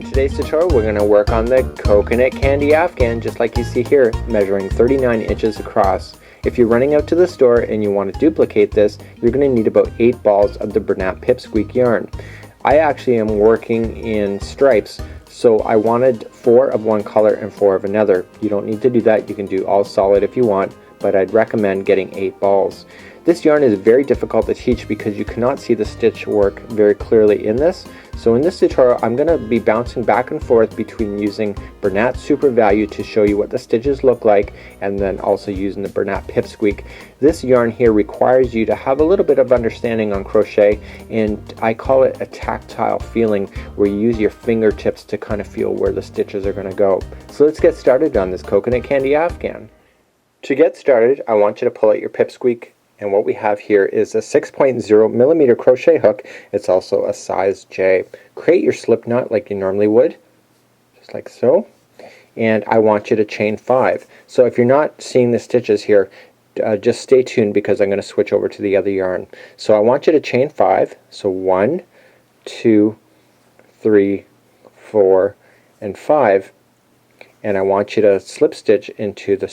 In today's tutorial we're going to work on the coconut candy afghan, just like you see here, measuring 39 inches across. If you're running out to the store and you want to duplicate this, you're going to need about 8 balls of the Bernat Pipsqueak yarn. I actually am working in stripes, so I wanted 4 of one color and 4 of another. You don't need to do that, you can do all solid if you want, but I'd recommend getting 8 balls. This yarn is very difficult to teach because you cannot see the stitch work very clearly in this. So in this tutorial I'm going to be bouncing back and forth between using Bernat Super Value to show you what the stitches look like, and then also using the Bernat Pipsqueak. This yarn here requires you to have a little bit of understanding on crochet, and I call it a tactile feeling, where you use your fingertips to kind of feel where the stitches are going to go. So let's get started on this coconut candy afghan. To get started, I want you to pull out your Pipsqueak. And what we have here is a 6.0 millimeter crochet hook. It's also a size J. Create your slip knot like you normally would, just like so. And I want you to chain 5. So if you're not seeing the stitches here, just stay tuned because I'm going to switch over to the other yarn. So I want you to chain 5. So 1, 2, 3, 4, and 5. And I want you to slip stitch into the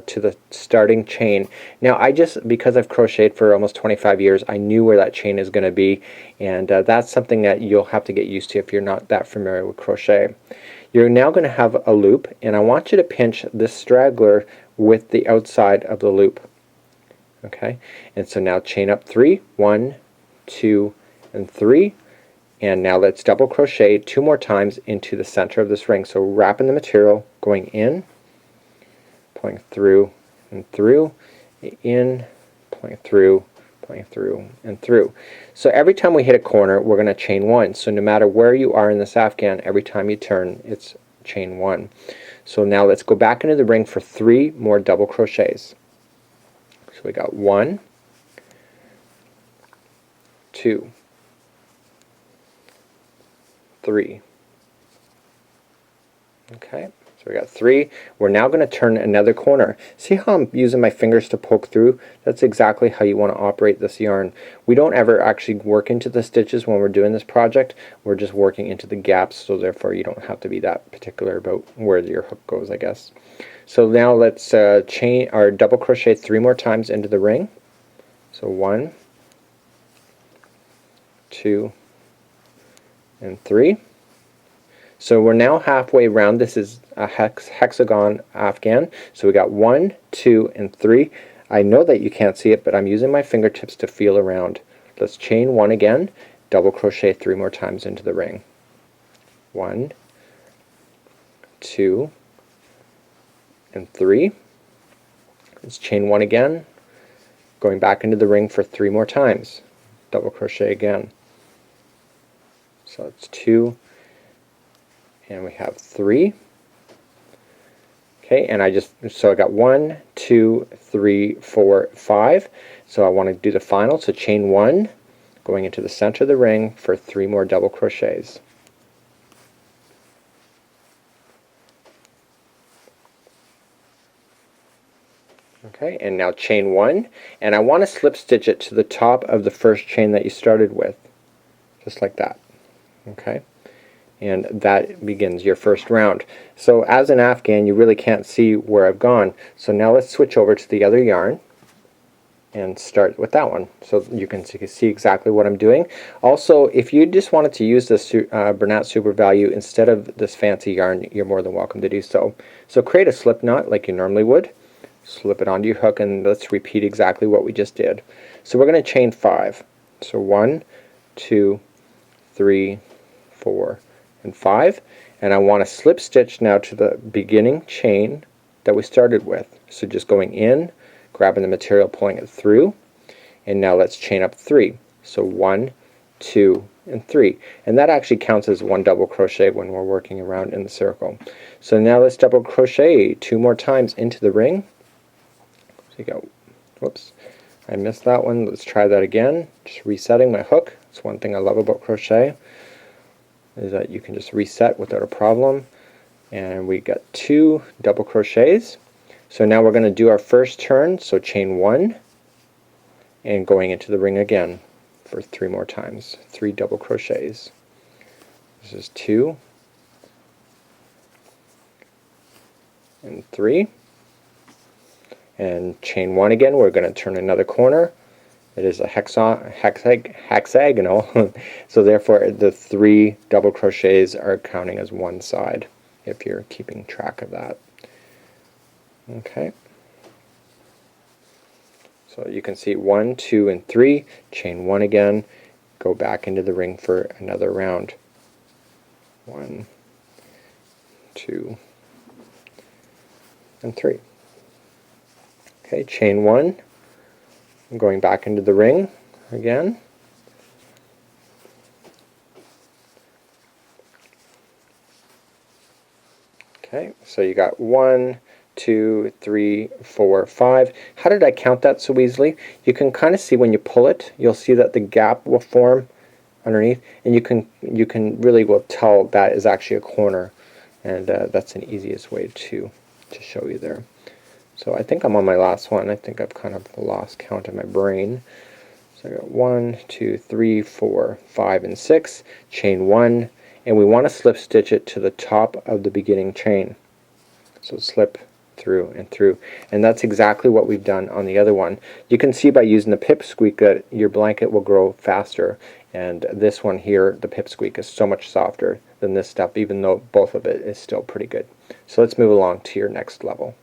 to the starting chain. Now because I've crocheted for almost 25 years, I knew where that chain is going to be, and that's something that you'll have to get used to if you're not that familiar with crochet. You're now going to have a loop, and I want you to pinch this straggler with the outside of the loop. Okay, and so now chain up 3, 1, 2, and 3. And now let's double crochet 2 more times into the center of this ring. So wrapping the material, going in, pulling through and through, in, pulling through, and through. So every time we hit a corner, we're going to chain 1. So no matter where you are in this afghan, every time you turn, it's chain 1. So now let's go back into the ring for 3 more double crochets. So we got 1, 2, 3. Okay, so we got 3. We're now going to turn another corner. See how I'm using my fingers to poke through? That's exactly how you want to operate this yarn. We don't ever actually work into the stitches when we're doing this project. We're just working into the gaps, so therefore you don't have to be that particular about where your hook goes, I guess. So now let's chain or double crochet 3 more times into the ring. So 1, 2, and 3. So we're now halfway around. This is a hexagon afghan. So we got 1, 2, and 3. I know that you can't see it, but I'm using my fingertips to feel around. Let's chain 1 again, double crochet 3 more times into the ring. 1, 2, and 3. Let's chain 1 again, going back into the ring for 3 more times. Double crochet again. So it's 2, and we have 3. Okay, and I got 1, 2, 3, 4, 5. So I want to do the final. So chain 1, going into the center of the ring for 3 more double crochets. Okay, and now chain 1, and I want to slip stitch it to the top of the first chain that you started with, just like that. Okay, and that begins your first round. So as an afghan, you really can't see where I've gone. So now let's switch over to the other yarn and start with that one, so you can see exactly what I'm doing. Also, if you just wanted to use this Bernat Super Value instead of this fancy yarn, you're more than welcome to do so. So create a slip knot like you normally would, slip it onto your hook, and let's repeat exactly what we just did. So we're going to chain 5. So 1, 2, 3, 4, and 5, and I want to slip stitch now to the beginning chain that we started with. So just going in, grabbing the material, pulling it through, and now let's chain up 3. So 1, 2, and 3, and that actually counts as 1 double crochet when we're working around in the circle. So now let's double crochet 2 more times into the ring. So you go, whoops, I missed that one. Let's try that again. Just resetting my hook. It's one thing I love about crochet, is that you can just reset without a problem. And we got 2 double crochets. So now we're going to do our first turn. So chain 1 and going into the ring again for 3 more times, 3 double crochets. This is 2, and 3, and chain 1 again. We're going to turn another corner. It is a hexagonal, so therefore the 3 double crochets are counting as one side, if you're keeping track of that. Okay, so you can see 1, 2, and 3, chain 1 again, go back into the ring for another round. 1, 2, and 3. Okay, chain 1, I'm going back into the ring again. Okay, so you got 1, 2, 3, 4, 5. How did I count that so easily? You can kind of see when you pull it, you'll see that the gap will form underneath, and you can really will tell that is actually a corner, and that's an easiest way to show you there. So I think I'm on my last one. I think I've kind of lost count in my brain. So I got 1, 2, 3, 4, 5, and 6. Chain 1, and we want to slip stitch it to the top of the beginning chain. So slip through and through, and that's exactly what we've done on the other one. You can see by using the pipsqueak that your blanket will grow faster, and this one here, the pipsqueak, is so much softer than this stuff, even though both of it is still pretty good. So let's move along to your next level.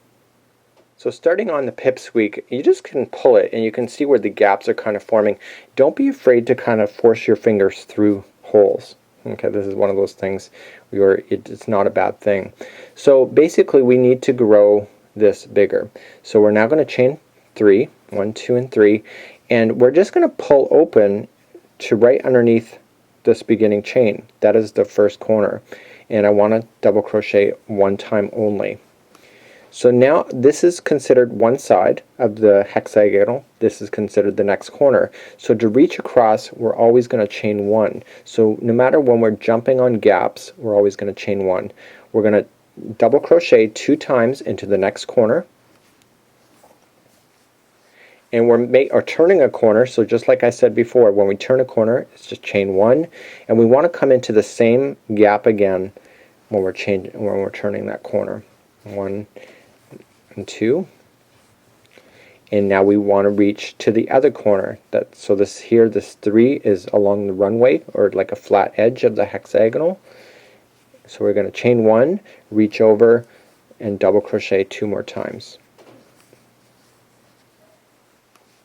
So starting on the pipsqueak, you just can pull it and you can see where the gaps are kind of forming. Don't be afraid to kind of force your fingers through holes. Okay, this is one of those things where it's not a bad thing. So basically we need to grow this bigger. So we're now going to chain 3, 1, 2, and 3, and we're just going to pull open to right underneath this beginning chain. That is the first corner, and I want to double crochet one time only. So now this is considered one side of the hexagonal. This is considered the next corner. So to reach across, we're always going to chain 1. So no matter when we're jumping on gaps, we're always going to chain 1. We're going to double crochet 2 times into the next corner. And we're turning a corner, so just like I said before, when we turn a corner, it's just chain 1. And we want to come into the same gap again when we're turning that corner. 1 and 2, and now we want to reach to the other corner. So this 3 is along the runway, or like a flat edge of the hexagonal. So we're going to chain 1, reach over, and double crochet 2 more times.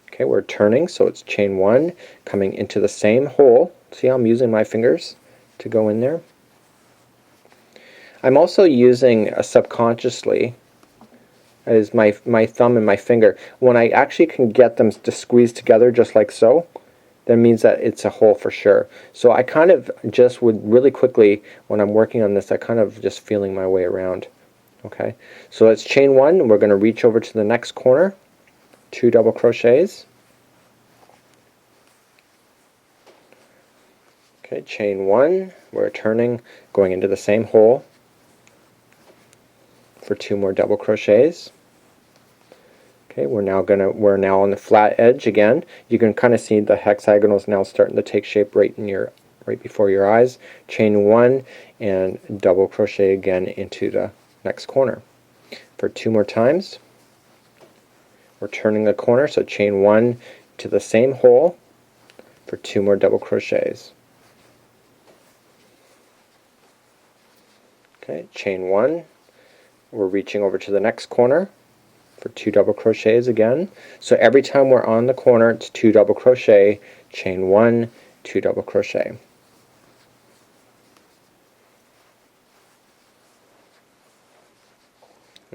Okay, we're turning, so it's chain 1, coming into the same hole. See how I'm using my fingers to go in there? I'm also using subconsciously is my thumb and my finger. When I actually can get them to squeeze together just like so, that means that it's a hole for sure. So I kind of just would really quickly, when I'm working on this, I kind of just feeling my way around. Okay, so let's chain 1, and we're going to reach over to the next corner, 2 double crochets. Okay, chain 1, we're turning, going into the same hole for 2 more double crochets. Okay, we're now on the flat edge again. You can kind of see the hexagonals now starting to take shape right before your eyes. Chain 1 and double crochet again into the next corner for 2 more times. We're turning the corner, so chain 1 to the same hole for 2 more double crochets. Okay, chain 1. We're reaching over to the next corner for 2 double crochets again. So every time we're on the corner, it's 2 double crochet, chain 1, 2 double crochet.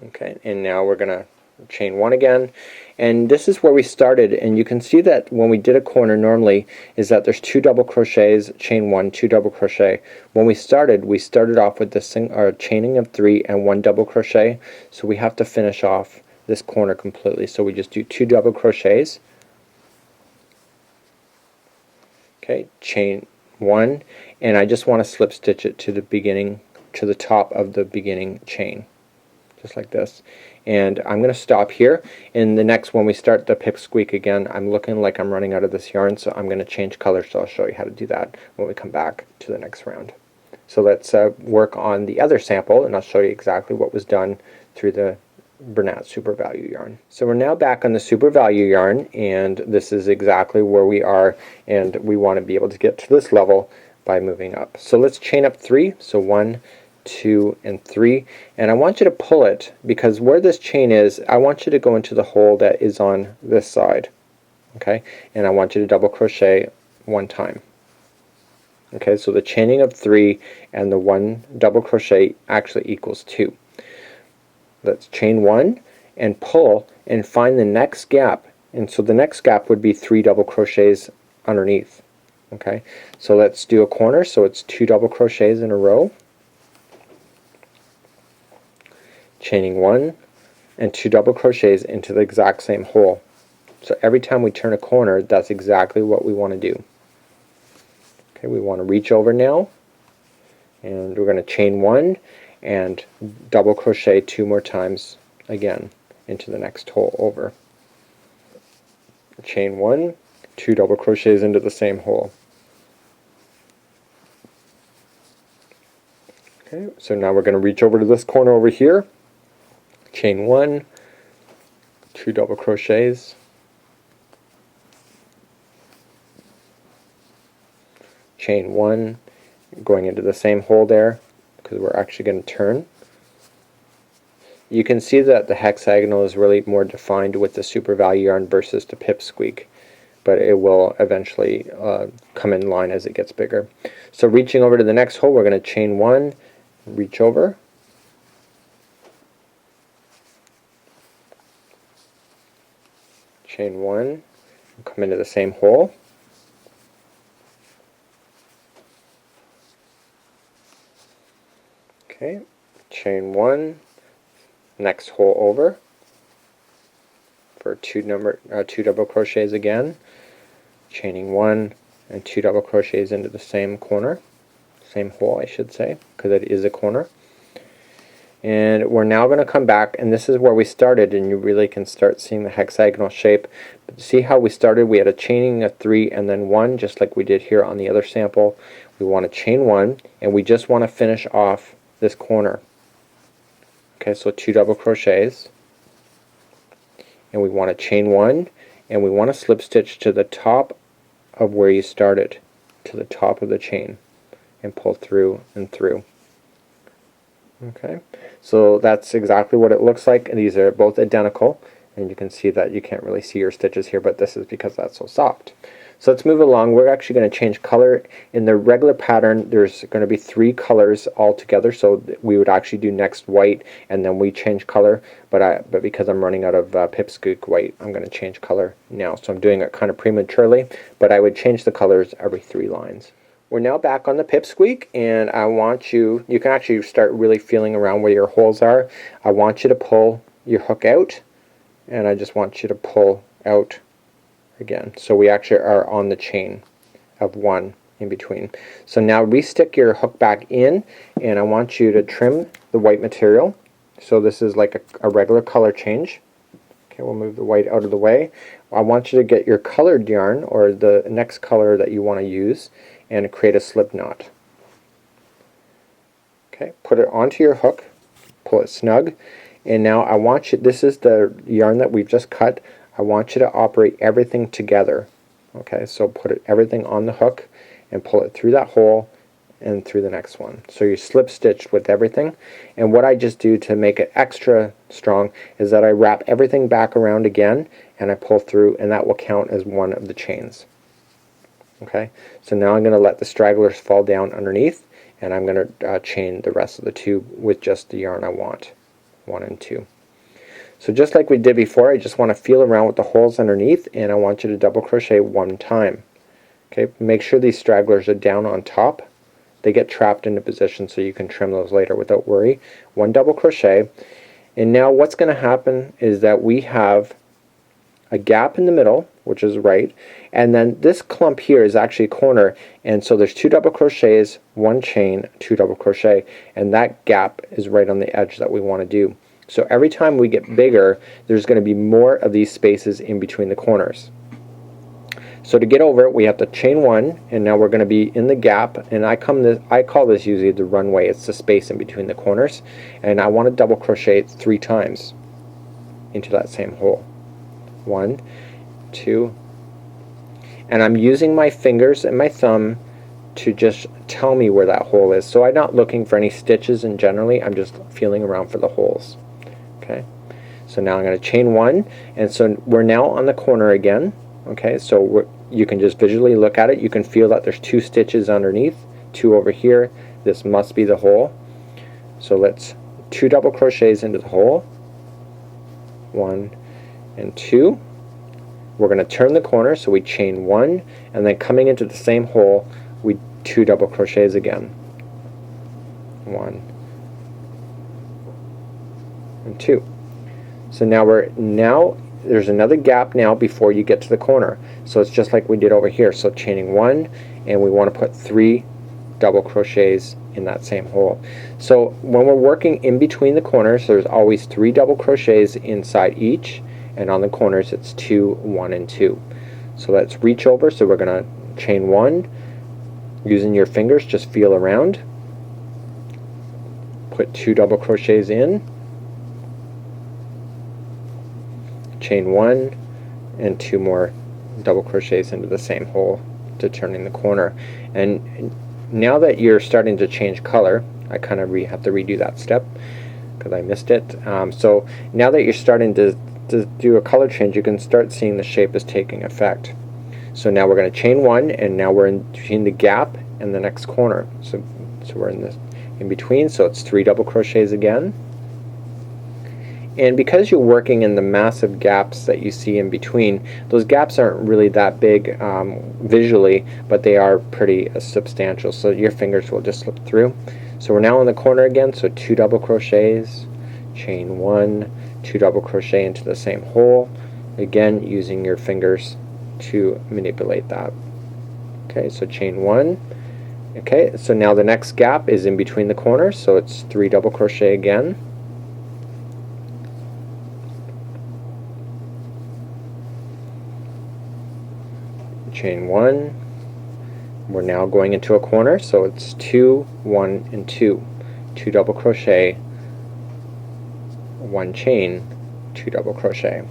Okay, and now we're going to chain 1 again, and this is where we started, and you can see that when we did a corner normally is that there's 2 double crochets, chain 1, 2 double crochet. When we started off with this chaining of 3 and 1 double crochet, so we have to finish off this corner completely, so we just do 2 double crochets. Okay, chain 1, and I just want to slip stitch it to the beginning, to the top of the beginning chain, just like this. And I'm going to stop here. In the next, when we start the pipsqueak again, I'm looking like I'm running out of this yarn, so I'm going to change colors, so I'll show you how to do that when we come back to the next round. So let's work on the other sample, and I'll show you exactly what was done through the Bernat Super Value yarn. So we're now back on the Super Value yarn, and this is exactly where we are, and we want to be able to get to this level by moving up. So let's chain up 3. So 1, 2, and 3, and I want you to pull it, because where this chain is, I want you to go into the hole that is on this side. Okay, and I want you to double crochet 1 time. Okay, so the chaining of 3 and the 1 double crochet actually equals 2. Let's chain 1 and pull and find the next gap, and so the next gap would be 3 double crochets underneath. Okay, so let's do a corner, so it's 2 double crochets in a row, chaining 1 and 2 double crochets into the exact same hole. So every time we turn a corner, that's exactly what we want to do. Okay, we want to reach over now, and we're going to chain 1 and double crochet 2 more times again into the next hole over. Chain 1, 2 double crochets into the same hole. Okay, so now we're going to reach over to this corner over here, chain 1, 2 double crochets, chain 1, going into the same hole there, because we're actually going to turn. You can see that the hexagonal is really more defined with the Super Value yarn versus the pipsqueak, but it will eventually come in line as it gets bigger. So reaching over to the next hole, we're going to chain 1, reach over, chain 1, come into the same hole, okay, chain 1, next hole over for 2 double crochets again, chaining 1 and 2 double crochets into the same corner, same hole I should say, because it is a corner. And we're now going to come back, and this is where we started, and you really can start seeing the hexagonal shape. But see how we started? We had a chaining of 3 and then 1, just like we did here on the other sample. We want to chain 1, and we just want to finish off this corner. Okay, so 2 double crochets, and we want to chain 1, and we want to slip stitch to the top of where you started, to the top of the chain, and pull through and through. Okay, so that's exactly what it looks like, and these are both identical, and you can see that you can't really see your stitches here, but this is because that's so soft. So let's move along. We're actually going to change color. In the regular pattern, there's going to be 3 colors all together, so we would actually do next white and then we change color, but because I'm running out of pipsqueak white, I'm going to change color now. So I'm doing it kind of prematurely, but I would change the colors every 3 lines. We're now back on the pipsqueak, and I want you can actually start really feeling around where your holes are. I want you to pull your hook out, and I just want you to pull out again. So we actually are on the chain of 1 in between. So now restick your hook back in, and I want you to trim the white material. So this is like a regular color change. Okay, we'll move the white out of the way. I want you to get your colored yarn, or the next color that you want to use, and create a slip knot. Okay, put it onto your hook, pull it snug, and now I want you, this is the yarn that we've just cut, I want you to operate everything together. Okay, so put everything on the hook and pull it through that hole and through the next one. So you're slip stitched with everything, and what I just do to make it extra strong is that I wrap everything back around again and I pull through, and that will count as one of the chains. Okay, so now I'm going to let the stragglers fall down underneath, and I'm going to chain the rest of the tube with just the yarn I want, 1 and 2. So just like we did before, I just want to feel around with the holes underneath, and I want you to double crochet 1 time. Okay, make sure these stragglers are down on top. They get trapped into position, so you can trim those later without worry. 1 double crochet, and now what's going to happen is that we have a gap in the middle, which is right, and then this clump here is actually a corner, and so there's 2 double crochets, 1 chain, 2 double crochet, and that gap is right on the edge that we want to do. So every time we get bigger, there's going to be more of these spaces in between the corners. So to get over it, we have to chain one, and now we're going to be in the gap, and I call this usually the runway. It's the space in between the corners, and I want to double crochet it 3 times into that same hole. 1, 2, and I'm using my fingers and my thumb to just tell me where that hole is. So I'm not looking for any stitches, and generally I'm just feeling around for the holes. Okay, so now I'm going to chain one, and so we're now on the corner again. Okay, so you can just visually look at it. You can feel that there's 2 stitches underneath, 2 over here. This must be the hole. So let's 2 double crochets into the hole. 1 and 2. We're going to turn the corner, so we chain 1, and then coming into the same hole, we 2 double crochets again. 1 and 2. So now there's another gap now before you get to the corner. So it's just like we did over here. So chaining 1, and we want to put 3 double crochets in that same hole. So when we're working in between the corners, there's always 3 double crochets inside each, and on the corners it's 2, 1, and 2. So let's reach over. So we're going to chain 1, using your fingers, just feel around, put 2 double crochets in, chain 1, and 2 more double crochets into the same hole to turning the corner. And now that you're starting to change color, I kind of have to redo that step because I missed it. So now that you're starting to do a color change, you can start seeing the shape is taking effect. So now we're going to chain 1, and now we're in between the gap and the next corner. So we're in between, so it's 3 double crochets again. And because you're working in the massive gaps that you see in between, those gaps aren't really that big visually, but they are pretty substantial, so your fingers will just slip through. So we're now in the corner again, so 2 double crochets, chain 1, 2 double crochet into the same hole, again using your fingers to manipulate that. Okay, so chain 1. Okay, so now the next gap is in between the corners, so it's 3 double crochet again. Chain 1. We're now going into a corner, so it's 2, 1, and 2. 2 double crochet, 1 chain, 2 double crochet.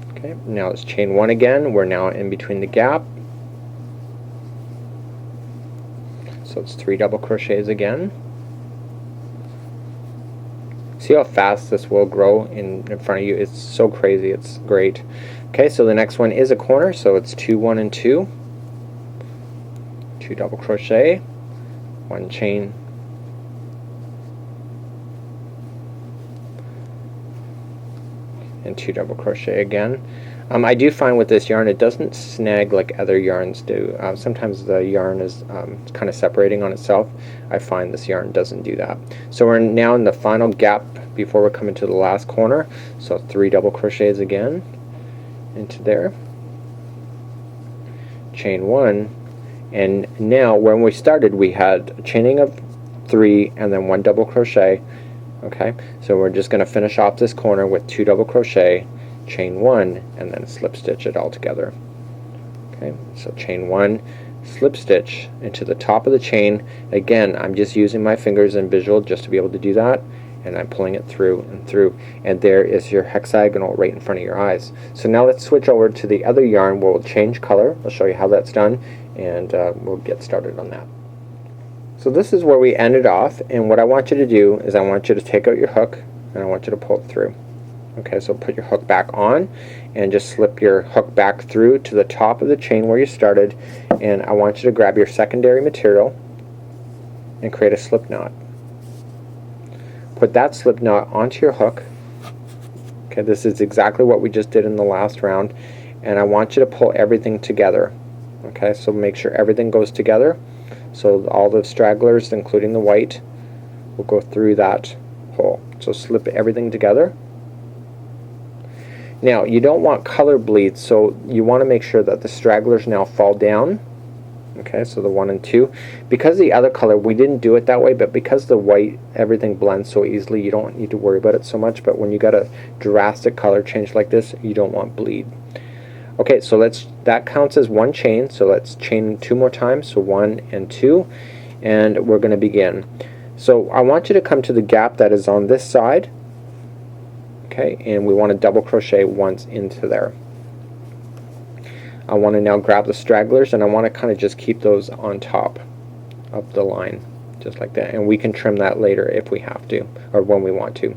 Okay, now let's chain 1 again. We're now in between the gap, so it's 3 double crochets again. See how fast this will grow in front of you? It's so crazy, it's great. Okay, so the next one is a corner, so it's 2, 1, and 2. 2 double crochet, 1 chain, and 2 double crochet again. I do find with this yarn it doesn't snag like other yarns do. Sometimes the yarn is kind of separating on itself. I find this yarn doesn't do that. So we're now in the final gap before we're coming to the last corner, so 3 double crochets again into there, chain 1, and now when we started we had a chaining of 3 and then 1 double crochet. Okay, so we're just going to finish off this corner with 2 double crochet, chain 1, and then slip stitch it all together. Okay, so chain 1, slip stitch into the top of the chain. Again, I'm just using my fingers and visual just to be able to do that, and I'm pulling it through and through, and there is your hexagonal right in front of your eyes. So now let's switch over to the other yarn where we'll change color. I'll show you how that's done, and we'll get started on that. So this is where we ended off, and what I want you to do is I want you to take out your hook and I want you to pull it through. Okay, so put your hook back on and just slip your hook back through to the top of the chain where you started, and I want you to grab your secondary material and create a slip knot. Put that slip knot onto your hook. Okay, this is exactly what we just did in the last round, and I want you to pull everything together. Okay, so make sure everything goes together. So all the stragglers, including the white, will go through that hole. So slip everything together. Now you don't want color bleed, so you want to make sure that the stragglers now fall down Okay, so the 1 and 2. Because the other color, we didn't do it that way, but because the white, everything blends so easily, you don't need to worry about it so much. But when you got a drastic color change like this, you don't want bleed. Okay, so that counts as one chain, so let's chain 2 more times, so 1 and 2, and we're going to begin. So I want you to come to the gap that is on this side, okay, and we want to double crochet once into there. I want to now grab the stragglers, and I want to kind of just keep those on top of the line, just like that, and we can trim that later if we have to, or when we want to.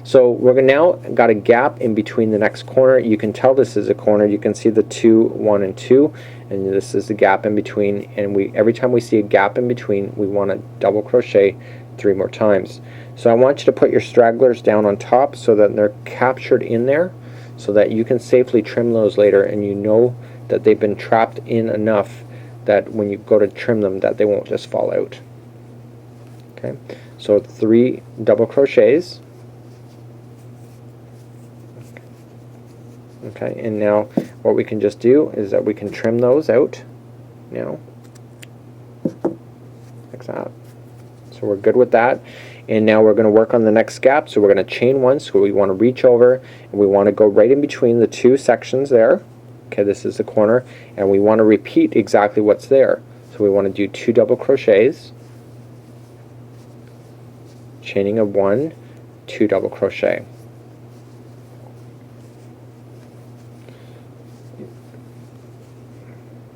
So we're now got a gap in between the next corner. You can tell this is a corner. You can see the 2, 1 and 2, and this is the gap in between, and every time we see a gap in between, we want to double crochet 3 more times. So I want you to put your stragglers down on top so that they're captured in there, so that you can safely trim those later, and you know that they've been trapped in enough that when you go to trim them, that they won't just fall out. Okay, so 3 double crochets. Okay, and now what we can just do is that we can trim those out now, like that. So we're good with that, and now we're going to work on the next gap. So we're going to chain 1, so we want to reach over, and we want to go right in between the 2 sections there. Okay, this is the corner, and we want to repeat exactly what's there. So we want to do 2 double crochets, chaining of 1, 2 double crochet.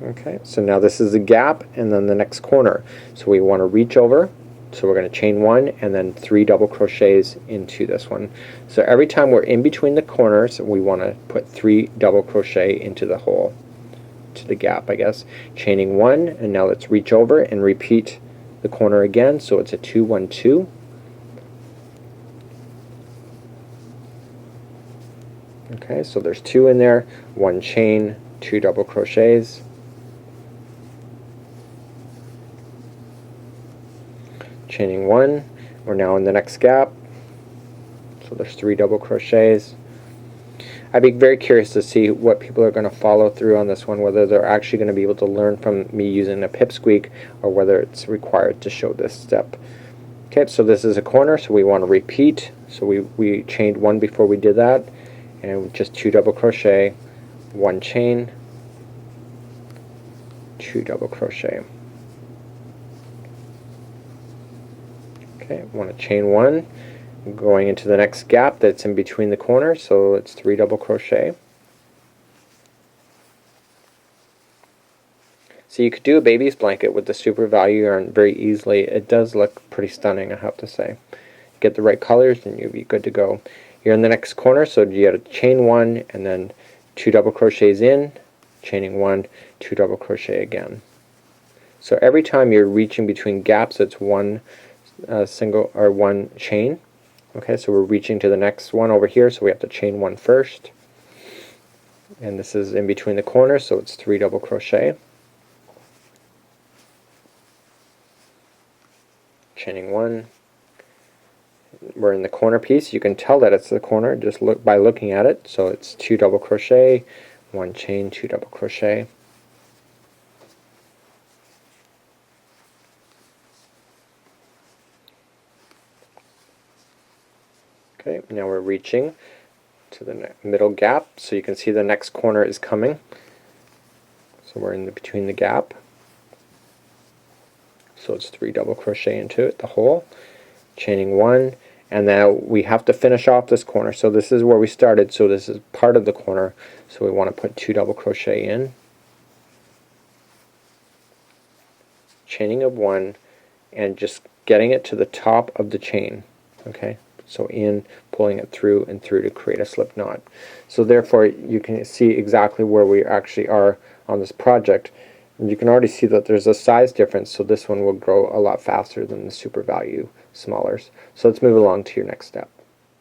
Okay, so now this is the gap, and then the next corner. So we want to reach over, so we're going to chain 1 and then 3 double crochets into this one. So every time we're in between the corners, we want to put 3 double crochet into the hole, to the gap, I guess. Chaining 1, and now let's reach over and repeat the corner again, so it's a 2, 1, 2. Okay, so there's 2 in there, 1 chain, 2 double crochets. Chaining 1, we're now in the next gap, so there's 3 double crochets. I'd be very curious to see what people are going to follow through on this one, whether they're actually going to be able to learn from me using a pipsqueak, or whether it's required to show this step. Okay, so this is a corner, so we want to repeat. So we chained 1 before we did that, and just 2 double crochet, 1 chain, 2 double crochet. Okay, I want to chain 1, going into the next gap that's in between the corners, so it's 3 double crochet. So you could do a baby's blanket with the super value yarn very easily. It does look pretty stunning, I have to say. Get the right colors and you'll be good to go. You're in the next corner, so you got to chain 1 and then 2 double crochets in, chaining 1, 2 double crochet again. So every time you're reaching between gaps, it's 1 single or 1 chain. Okay, so we're reaching to the next one over here, so we have to chain 1 first, and this is in between the corners, so it's 3 double crochet, chaining 1. We're in the corner piece. You can tell that it's the corner just by looking at it, so it's 2 double crochet, 1 chain, 2 double crochet. Okay, now we're reaching to the middle gap, so you can see the next corner is coming. So we're in between the gap. So it's 3 double crochet into it, the hole, chaining 1, and now we have to finish off this corner. So this is where we started, so this is part of the corner. So we want to put 2 double crochet in, chaining of 1, and just getting it to the top of the chain. Okay, so in, pulling it through and through to create a slip knot. So therefore you can see exactly where we actually are on this project. And you can already see that there's a size difference, so this one will grow a lot faster than the super value smallers. So let's move along to your next step.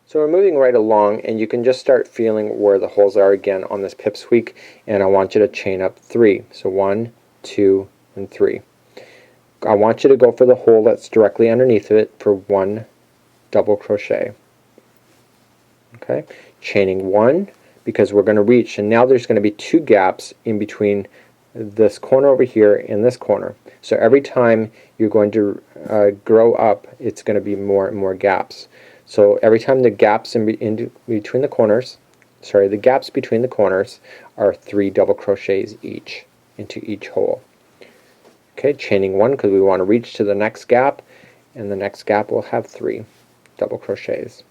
So we're moving right along, and you can just start feeling where the holes are again on this pipsqueak, and I want you to chain up 3. So 1, 2, and 3. I want you to go for the hole that's directly underneath it for 1 double crochet. Okay, chaining 1 because we're going to reach, and now there's going to be 2 gaps in between this corner over here and this corner. So every time you're going to grow up, it's going to be more and more gaps. So every time the gaps in between the corners, sorry, the gaps between the corners are 3 double crochets each into each hole. Okay, chaining 1 because we want to reach to the next gap, and the next gap will have 3 double crochets.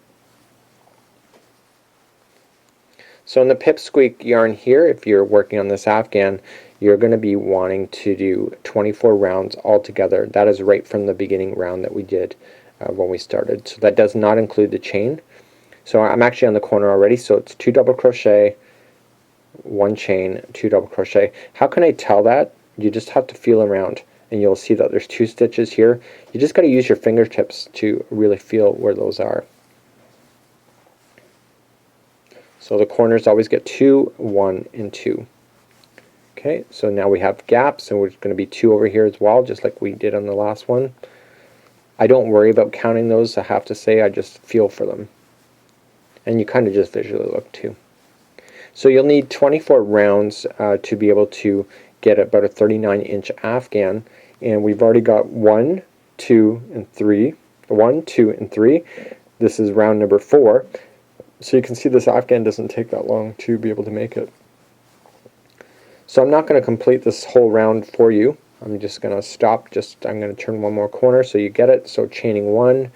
So in the pipsqueak yarn here, if you're working on this afghan, you're going to be wanting to do 24 rounds altogether. That is right from the beginning round that we did when we started. So that does not include the chain. So I'm actually on the corner already, so it's 2 double crochet, 1 chain, 2 double crochet. How can I tell that? You just have to feel around and you'll see that there's 2 stitches here. You just got to use your fingertips to really feel where those are. So the corners always get 2, 1, and 2. Okay, so now we have gaps, and we're going to be 2 over here as well, just like we did on the last one. I don't worry about counting those, I have to say, I just feel for them. And you kind of just visually look too. So you'll need 24 rounds to be able to get about a 39-inch afghan, and we've already got 1, 2, and 3. 1, 2, and 3. This is round number 4. So you can see this afghan doesn't take that long to be able to make it. So I'm not going to complete this whole round for you. I'm just going to stop, I'm going to turn one more corner so you get it. So chaining 1,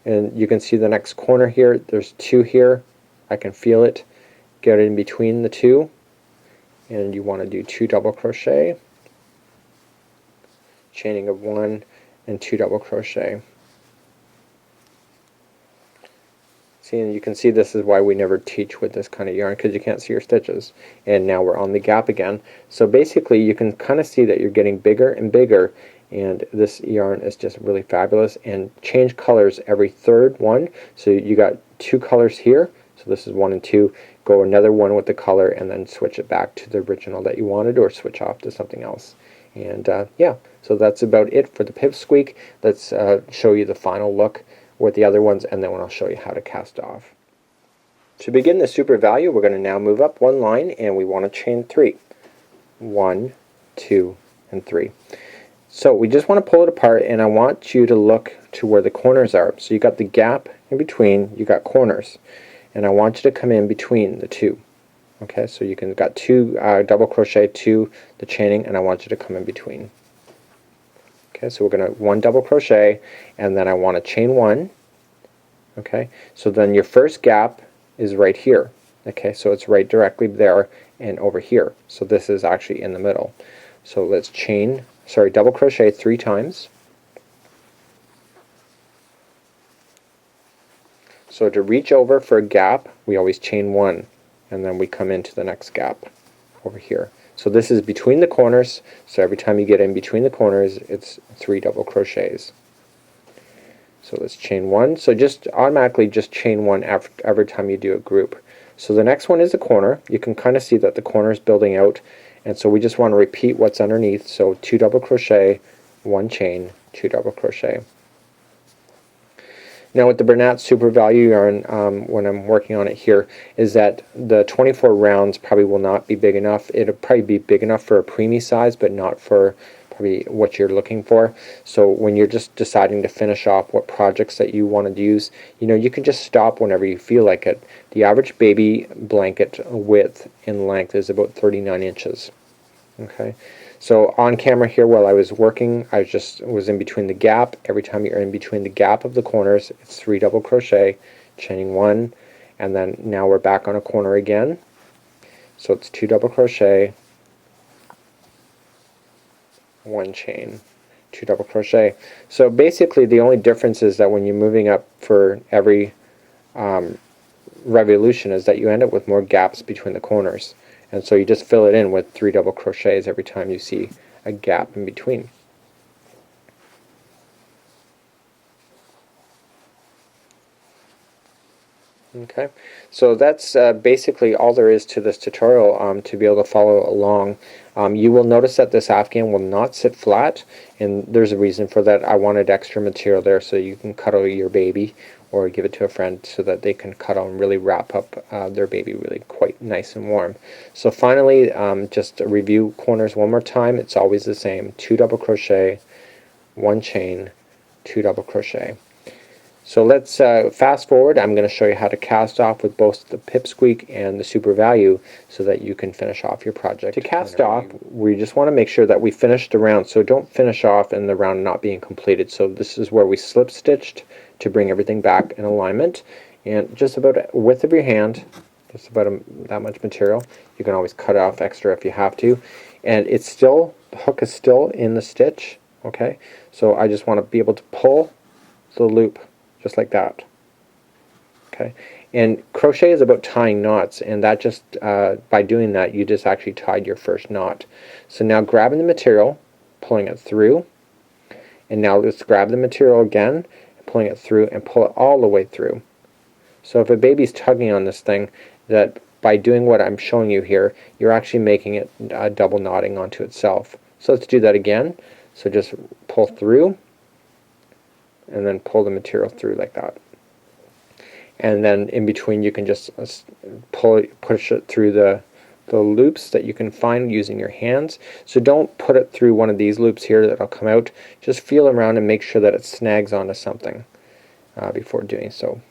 and you can see the next corner here. There's 2 here. I can feel it. Get it in between the 2, and you want to do 2 double crochet, chaining of 1, and 2 double crochet. See, and you can see this is why we never teach with this kind of yarn, because you can't see your stitches. And now we're on the gap again. So basically you can kind of see that you're getting bigger and bigger, and this yarn is just really fabulous. And change colors every third one. So you got 2 colors here, so this is 1 and 2. Go another one with the color and then switch it back to the original that you wanted, or switch off to something else. And yeah, so that's about it for the pipsqueak. Let's show you the final look with the other ones, and then I'll show you how to cast off. To begin the super value, we're going to now move up 1 line, and we want to chain 3. 1, 2, and 3. So we just want to pull it apart, and I want you to look to where the corners are. So you got the gap in between, you got corners, and I want you to come in between the 2. Okay, so you can got 2 double crochet to the chaining, and I want you to come in between. Okay, so we're going to 1 double crochet, and then I want to chain 1. Okay, so then your first gap is right here. Okay, so it's right directly there and over here. So this is actually in the middle. So let's double crochet 3 times. So to reach over for a gap, we always chain 1, and then we come into the next gap over here. So this is between the corners, so every time you get in between the corners, it's 3 double crochets. So let's chain 1. So just automatically just chain 1 every time you do a group. So the next one is a corner. You can kind of see that the corner is building out, and so we just want to repeat what's underneath. So 2 double crochet, 1 chain, 2 double crochet. Now with the Bernat Super Value yarn, when I'm working on it here, is that the 24 rounds probably will not be big enough. It'll probably be big enough for a preemie size, but not for probably what you're looking for. So when you're just deciding to finish off what projects that you want to use, you can just stop whenever you feel like it. The average baby blanket width and length is about 39 inches. Okay. So on camera here while I was working, I was in between the gap. Every time you're in between the gap of the corners, it's 3 double crochet, chaining 1, and then now we're back on a corner again. So it's 2 double crochet, 1 chain, 2 double crochet. So basically the only difference is that when you're moving up for every revolution is that you end up with more gaps between the corners. And so you just fill it in with 3 double crochets every time you see a gap in between. Okay, so that's basically all there is to this tutorial to be able to follow along. You will notice that this Afghan will not sit flat, and there's a reason for that. I wanted extra material there so you can cuddle your baby or give it to a friend so that they can cuddle and really wrap up their baby really quite nice and warm. So finally, just to review corners one more time. It's always the same: 2 double crochet, 1 chain, 2 double crochet. So let's fast forward. I'm going to show you how to cast off with both the pipsqueak and the super value so that you can finish off your project. To cast off, we just want to make sure that we finish the round, so don't finish off and the round not being completed. So this is where we slip stitched to bring everything back in alignment, and just about a width of your hand, just about that much material. You can always cut off extra if you have to, and it's still, the hook is still in the stitch. Okay, so I just want to be able to pull the loop just like that. Okay, and crochet is about tying knots, and that just by doing that you just actually tied your first knot. So now grabbing the material, pulling it through, and now let's grab the material again, pulling it through and pull it all the way through. So if a baby's tugging on this thing, that by doing what I'm showing you here, you're actually making it double knotting onto itself. So let's do that again. So just pull through and then pull the material through like that, and then in between you can just push it through the loops that you can find using your hands. So don't put it through one of these loops here that'll come out. Just feel around and make sure that it snags onto something before doing so.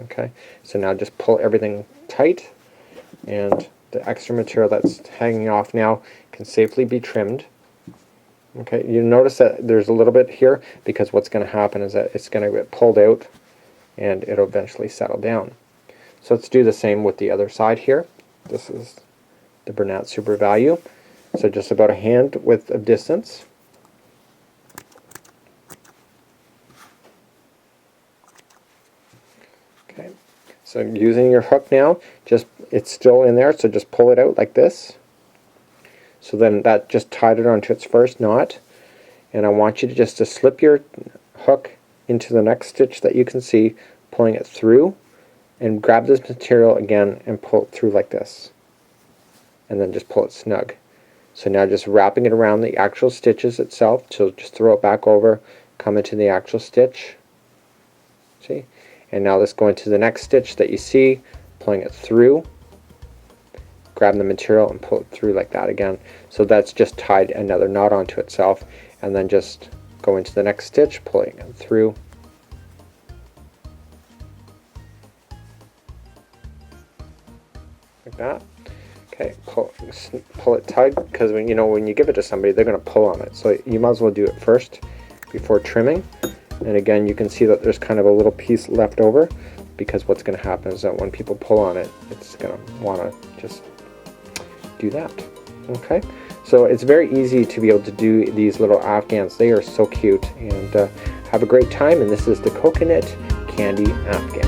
Okay, so now just pull everything tight, and the extra material that's hanging off now can safely be trimmed. Okay, you notice that there's a little bit here because what's going to happen is that it's going to get pulled out and it'll eventually settle down. So let's do the same with the other side here. This is the Bernat Super Value. So just about a hand width of distance. Okay, so using your hook now, just it's still in there, so just pull it out like this. So then that just tied it onto its first knot, and I want you to just slip your hook into the next stitch that you can see, pulling it through, and grab this material again and pull it through like this, and then just pull it snug. So now just wrapping it around the actual stitches itself, so just throw it back over, come into the actual stitch, see, and now let's go into the next stitch that you see, pulling it through, grab the material and pull it through like that again. So that's just tied another knot onto itself, and then just go into the next stitch, pulling it through, like that. Okay, pull it tight, because when you give it to somebody, they're going to pull on it. So you might as well do it first before trimming. And again, you can see that there's kind of a little piece left over, because what's going to happen is that when people pull on it, it's going to want to just do that. Okay, so it's very easy to be able to do these little Afghans. They are so cute, and have a great time. And this is the Coconut Candy Afghan.